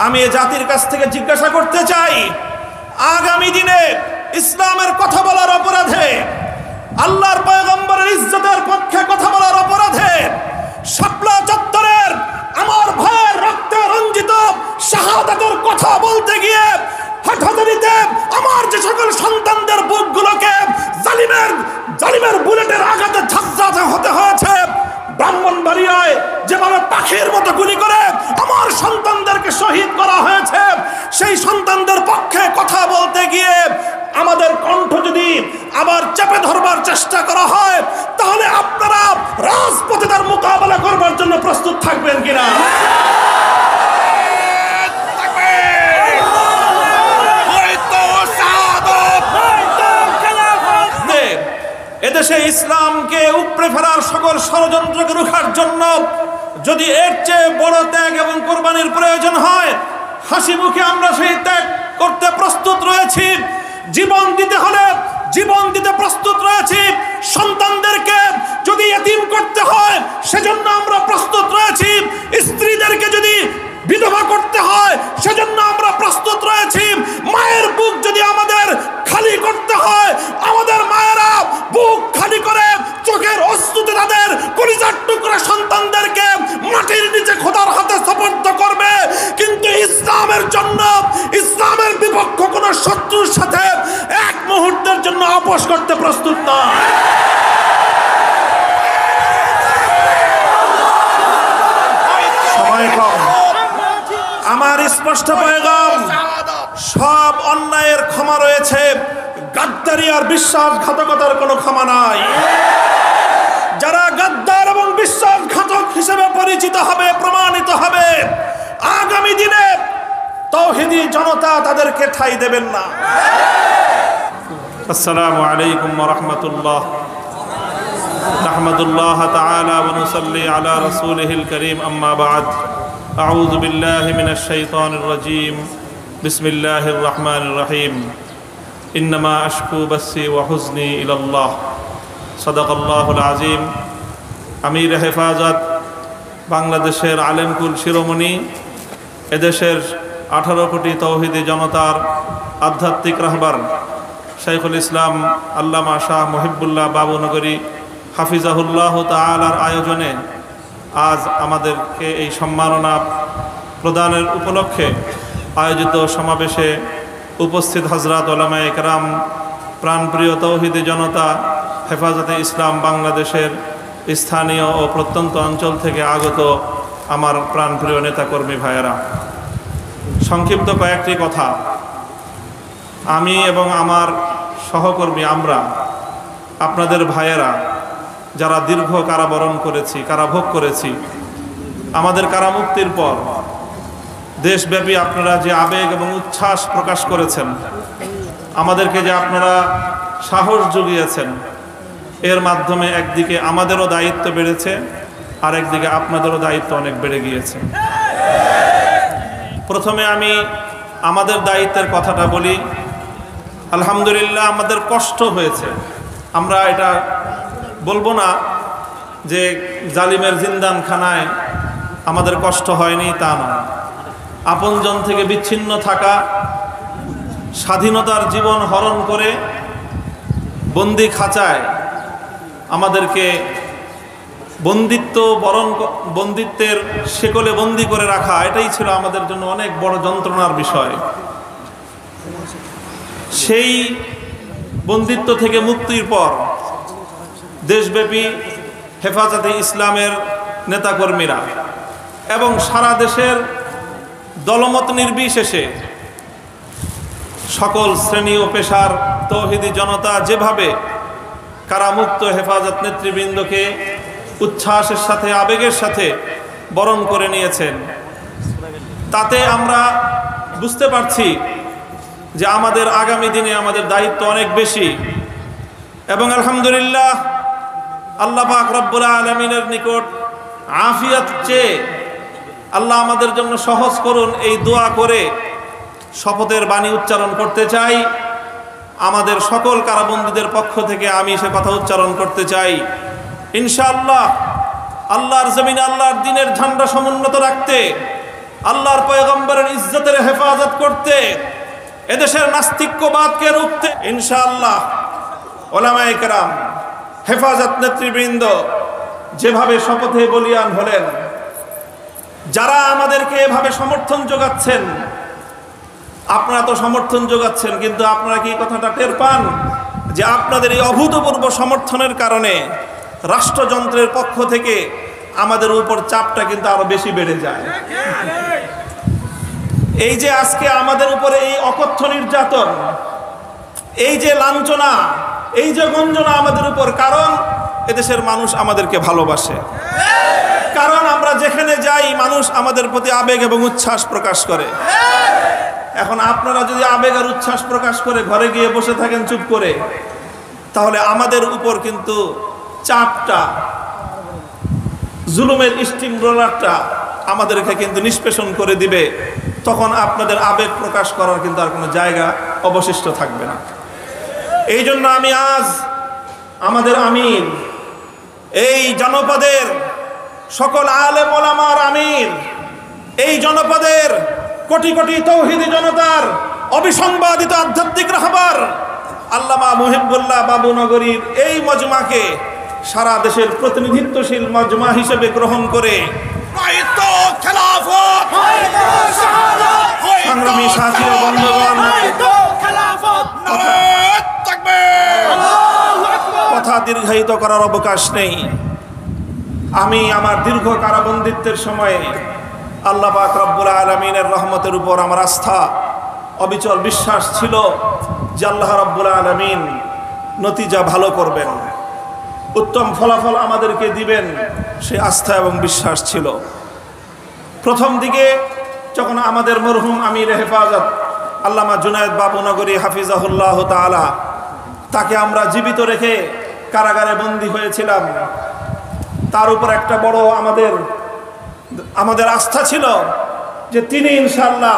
আমি এই জাতির কাছ থেকে জিজ্ঞাসা করতে চাই, আগামী দিনে ইসলামের কথা বলার অপরাধে, আল্লাহর পয়গম্বরের ইজ্জতের পক্ষে কথা বলার অপরাধে শাপলা চত্বরের আমার ভাইয়ের রক্তে রঞ্জিত শাহাদাতের কথা বলতে গিয়ে হাটহাজারীতে আমার যে সকল সন্তানদের বুকগুলোকে জালিমের বুলেটের আঘাতে ঝাঁঝরা হতে হয়েছে, ব্রাহ্মণবাড়িয়ায় যেভাবে পাখির মতো গুলি করে আমার সন্তানদেরকে শহীদ করা হয়েছে, সেই সন্তানদের পক্ষে কথা বলতে গিয়ে আমাদের কণ্ঠ যদি আবার চেপে ধরবার চেষ্টা করা হয়, তাহলে আপনারা রাজপথে তার মোকাবেলা করবার জন্য প্রস্তুত থাকবেন কিনা? এদেশে ইসলামকে উপড়ে ফেলার সকল ষড়যন্ত্রকে রুখার জন্য যদি এর চেয়ে বড় ত্যাগ এবং কোরবানির প্রয়োজন হয়, হাসি মুখে আমরা সেই ত্যাগ করতে প্রস্তুত রয়েছি। জীবন দিতে হলে জীবন দিতে প্রস্তুত রয়েছি। সন্তানদেরকে যদি এতিম করতে হয় সেজন্য আমরা প্রস্তুত রয়েছি। স্ত্রীদেরকে যদি বিধবা করতে হয় সেজন্য আমরা প্রস্তুত রয়েছি। মায়ের বুক যদি আমাদের খালি করতে হয়, আমাদের মায়েরা বুক খালি করে চোখের অশ্রুতে তাদের কলিজার টুকরা সন্তানদেরকে মাটির নিচে খোদার হাতে সুপর্দ করবে। কিন্তু ইসলামের জন্য, ইসলামের বিপক্ষ কোন শত্রুর সাথে এক মুহূর্তের জন্য আপোষ করতে প্রস্তুত নয়। সময় কম, আমার স্পষ্ট পয়গাম, সব অন্যায়ের ক্ষমা রয়েছে, গাদ্দারি আর বিশ্বাসঘাতকতার কোনো ক্ষমা নাই। যারা গাদ্দার এবং বিশ্বাসঘাতক হিসেবে পরিচিত হবে, প্রমাণিত হবে, আগামী দিনে তাওহীদি জনতা তাদেরকে ঠাঁই দেবেন না। আসসালামু আলাইকুম ওয়া রাহমাতুল্লাহ। নাহমাদুল্লাহ তাআলা ওয়া নুসাল্লি আলা রাসূলিহিল কারীম, আম্মা বা'দ। আউযু বিল্লাহি মিনাশ শাইতানির রাজীম। বিসমিল্লাহির রহমানির রহিম। ইন্নামা আশকু বাসসি ওয়া হুজনি ইলাল্লাহ। সাদাকাল্লাহুল আযীম। আমির হেফাজত, বাংলাদেশের আলেমকুল শিরোমণি, এদেশের 18 কোটি তাওহীদি জনতার আধ্যাত্মিক রাহবার শাইখুল ইসলাম আল্লামা শাহ মুহিবুল্লাহ বাবুনগরী হাফিজাহুল্লাহ তাআলার আয়োজনে আজ আমাদেরকে এই সম্মাননা প্রদানের উপলক্ষে আয়োজিত সমাবেশে উপস্থিত হযরত উলামায়ে কেরাম, প্রাণপ্রিয় তাওহীদি জনতা, হেফাজতে ইসলাম বাংলাদেশের স্থানীয় ও প্রত্যন্ত অঞ্চল থেকে আগত আমার প্রাণপ্রিয় নেতাকর্মী ভাইয়েরা, সংক্ষিপ্ত কয়েকটি কথা। আমি এবং আমার সহকর্মী, আমরা আপনাদের ভাইয়েরা যারা দীর্ঘ কারাবরণ করেছি, কারাভোগ করেছি, আমাদের কারামুক্তির পর দেশব্যাপী আপনারা যে আবেগ এবং উচ্ছ্বাস প্রকাশ করেছেন, আমাদেরকে যে আপনারা সাহস জুগিয়েছেন, এর মাধ্যমে একদিকে আমাদেরও দায়িত্ব বেড়েছে, আর একদিকে আপনাদেরও দায়িত্ব অনেক বেড়ে গিয়েছে। প্রথমে আমি আমাদের দায়িত্বের কথাটা বলি। আলহামদুলিল্লাহ, আমাদের কষ্ট হয়েছে, আমরা এটা বলবো না যে জালিমের জিন্দানখানায় আমাদের কষ্ট হয়নি, তা নয়। আপনজন থেকে বিচ্ছিন্ন থাকা, স্বাধীনতার জীবন হরণ করে বন্দি খাঁচায় আমাদেরকে বন্দিত্বের শেকলে বন্দি করে রাখা, এটাই ছিল আমাদের জন্য অনেক বড় যন্ত্রণার বিষয়। সেই বন্দিত্ব থেকে মুক্তির পর দেশব্যাপী হেফাজতে ইসলামের নেতাকর্মীরা এবং সারা দেশের দলমত নির্বিশেষে সকল শ্রেণী ও পেশার তাওহীদি জনতা যেভাবে কারামুক্ত হেফাজত নেতৃবৃন্দকে উচ্ছ্বাসের সাথে, আবেগের সাথে বরণ করে নিয়েছেন, তাতে আমরা বুঝতে পারছি যে আমাদের আগামী দিনে আমাদের দায়িত্ব অনেক বেশি। এবং আলহামদুলিল্লাহ, আল্লাহ পাক রব্বুল আলামিনের নিকট আফিয়াত চেয়ে আল্লাহ আমাদের জন্য সহজ করুন এই দোয়া করে শপথের বাণী উচ্চারণ করতে চাই। আমাদের সকল কারাবন্দীদের পক্ষ থেকে আমি সে কথা উচ্চারণ করতে চাই, ইনশাআল্লাহ আল্লাহর জমিনে আল্লাহর দ্বীনের ঝান্ডা সমুন্নত রাখতে, আল্লাহর পয়গম্বরের ইজ্জত হেফাজত করতে, এদেশের নাস্তিক্যবাদকে রুখতে ইনশাআল্লাহ ওলামায়ে কেরাম, হেফাজত নেতৃবৃন্দ যেভাবে শপথে বলিয়ান হলেন, যারা আমাদেরকে এভাবে সমর্থন যোগাচ্ছেন, আপনারা তো সমর্থন যোগাচ্ছেন, কিন্তু আপনারা কি কথাটা টের পান যে আপনাদের এই অভূতপূর্ব সমর্থনের কারণে রাষ্ট্রযন্ত্রের পক্ষ থেকে আমাদের উপর চাপটা কিন্তু আরো বেশি বেড়ে যায়। এই যে আজকে আমাদের উপরে এই অকথ্য নির্যাতন, এই যে লাঞ্ছনা, এই যে গঞ্জনা আমাদের উপর, কারণ এদেশের মানুষ আমাদেরকে ভালোবাসে, কারণ আমরা যেখানে যাই মানুষ আমাদের প্রতি আবেগ এবং উচ্ছ্বাস প্রকাশ করে। এখন আপনারা যদি আবেগ আর উচ্ছ্বাস প্রকাশ করে ঘরে গিয়ে বসে থাকেন চুপ করে, তাহলে আমাদের উপর কিন্তু চাপটা, জুলুমের স্টিম রোলারটা আমাদেরকে কিন্তু নিষ্পেষণ করে দিবে। তখন আপনাদের আবেগ প্রকাশ করার কিন্তু আর কোনো জায়গা অবশিষ্ট থাকবে না। এই জন্য আমি আজ আমাদের আমির, এই জনপদের সকল আলেম ওলামার আমির, এই জনপদের কোটি কোটি তৌহিদি জনতার অবিসংবাদিত আধ্যাত্মিক রাহবার আল্লামা মুহিবুল্লাহ বাবুনগরীর এই মজমাকে সারা দেশের প্রতিনিধিত্বশীল মজমা হিসেবে গ্রহণ করে সংগ্রামী সাথী ও বন্ধুগণ, কথা দীর্ঘায়িত করার অবকাশ নেই। আমি আমার দীর্ঘ কারাবন্দিত্বের সময়ে আল্লাহ পাক রব্বুল আলামিনের রহমতের উপর আমার আস্থা, অবিচল বিশ্বাস ছিল যে আল্লাহ রব্বুল আলামিন নতিজা ভালো করবেন, উত্তম ফলাফল আমাদেরকে দিবেন, সে আস্থা এবং বিশ্বাস ছিল। প্রথম দিকে যখন আমাদের মরহুম আমির হেফাজত আল্লামা জুনায়েদ বাবুনগরী হাফিজাহুল্লাহ তাআলা, তাকে আমরা জীবিত রেখে কারাগারে বন্দী হয়েছিলাম, তার উপর একটা বড় আমাদের আস্থা ছিল যে তিনি ইনশাআল্লাহ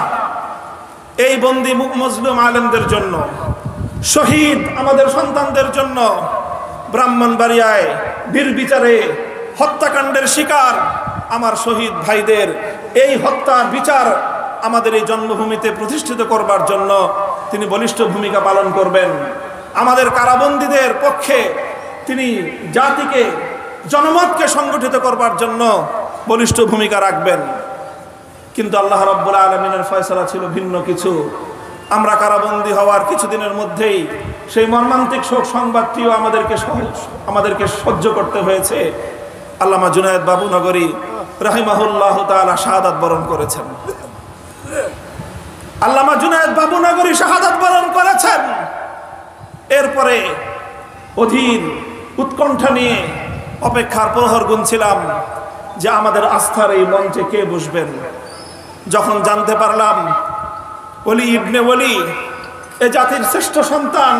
এই বন্দী মজলুম আলেমদের জন্য, শহীদ আমাদের সন্তানদের জন্য, ব্রাহ্মণবাড়িয়ায় নির্বিচারে হত্যাকাণ্ডের শিকার আমার শহীদ ভাইদের এই হত্যার বিচার আমাদের এই জন্মভূমিতে প্রতিষ্ঠিত করবার জন্য তিনি বলিষ্ঠ ভূমিকা পালন করবেন। আমাদের কারাবন্দীদের পক্ষে তিনি জাতিকে, জনমতকে সংগঠিত করবার জন্য বলিষ্ঠ ভূমিকা রাখবেন। কিন্তু আল্লাহ রাব্বুল আলামিনের ফয়সালা ছিল ভিন্ন কিছু। আমরা কারাবন্দী হওয়ার কিছুদিনের মধ্যেই সেই মর্মান্তিক শোক সংবাদটিও আমাদেরকে সহ্য করতে হয়েছে। আল্লামা জুনায়েদ বাবুনগরী রাহিমাহুল্লাহ তাআলা শাহাদাত বরণ করেছেন। আল্লামা জুনায়েদ বাবুনগরী শাহাদাত বরণ করেছেন। এরপরে অধীর উৎকণ্ঠা নিয়ে অপেক্ষার প্রহর গুনছিলাম যে আমাদের আস্থার এই মঞ্চে কে বসবেন। যখন জানতে পারলাম ওলি ইবনে ওলি, এ জাতির শ্রেষ্ঠ সন্তান,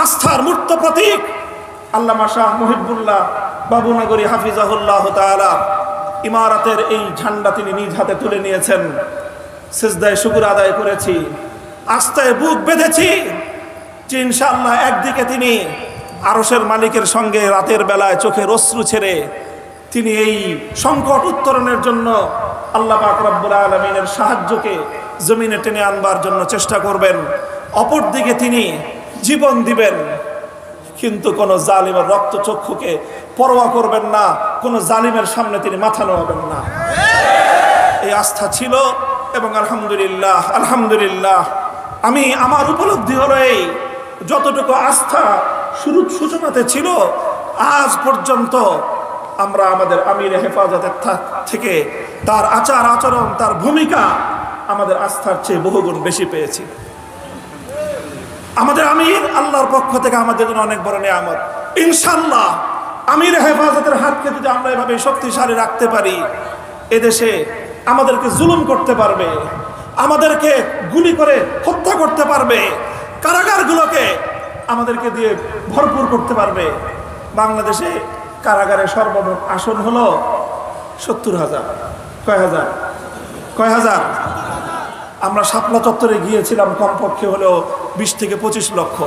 আস্থার মূর্ত প্রতীক আল্লামা শাহ মুহিবুল্লাহ বাবুনগরী হাফিজাহুল্লাহ তাআলা ইমারতের এই ঝান্ডা তিনি নিজ হাতে তুলে নিয়েছেন, সিজদায় শুকর আদায় করেছি, আস্থায় বুক বেঁধেছি যে ইনশাআল্লাহ একদিকে তিনি আরশের মালিকের সঙ্গে রাতের বেলায় চোখের অশ্রু ছেড়ে তিনি এই সংকট উত্তরণের জন্য আল্লাহ পাক রব্বুল আলামিনের সাহায্যকে জমিনে টেনে আনবার জন্য চেষ্টা করবেন, অপরদিকে তিনি জীবন দিবেন, কিন্তু কোনো জালিমের রক্তচক্ষুকে পরোয়া করবেন না, কোনো জালিমের সামনে তিনি মাথা নোয়াবেন না। এই আস্থা ছিল এবং আলহামদুলিল্লাহ আলহামদুলিল্লাহ আমি আমার উপলব্ধি হলো এই যতটুকু আস্থা শুরুর সূচনাতে ছিল আজ পর্যন্ত আমরা আমাদের আমির হেফাজতের থেকে তার আচার আচরণ, তার ভূমিকা আমাদের আস্থার চেয়ে বহুগুণ বেশি পেয়েছি। আমাদের আমির আল্লাহর পক্ষ থেকে আমাদের জন্য অনেক বড় নিয়ামত। ইনশাআল্লাহ আমির হেফাজতের হাতকে যদি আমরা এভাবে শক্তিশালী রাখতে পারি, এদেশে আমাদেরকে জুলুম করতে পারবে, আমাদেরকে গুলি করে হত্যা করতে পারবে, কারাগারগুলোকে আমাদেরকে দিয়ে ভরপুর করতে পারবে। বাংলাদেশে কারাগারে সর্বমোট আসন হলো 70,000। কয় হাজার? আমরা শাপলা চত্বরে গিয়েছিলাম, কমপক্ষে হলো 20 থেকে 25 লক্ষ।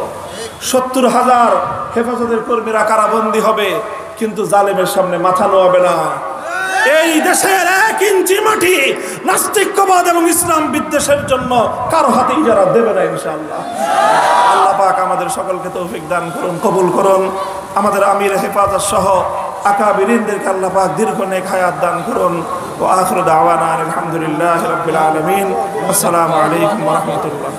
70,000 হেফাজতের কর্মীরা কারাবন্দী হবে, কিন্তু জালেমের সামনে মাথা নোয়াবে না। এই দেশের 1 ইঞ্চি মাটি নাস্তিক্যবাদ এবং ইসলাম বিদ্বেষের জন্য কারো হাতে ইজারা দেবে না ইনশাআল্লাহ। আল্লাহ পাক আমাদের সকলকে তৌফিক দান করুন, কবুল করুন। আমাদের আমির হেফাজত সহ আকাবিরিনদেরকে আল্লাহ পাক দীর্ঘ নেক হায়াত দান করুন। ওয়া আখিরু দাওয়ানা আলহামদুলিল্লাহি রাব্বিল আলামিন। আসসালামু আলাইকুম ওয়া রাহমাতুল্লাহ।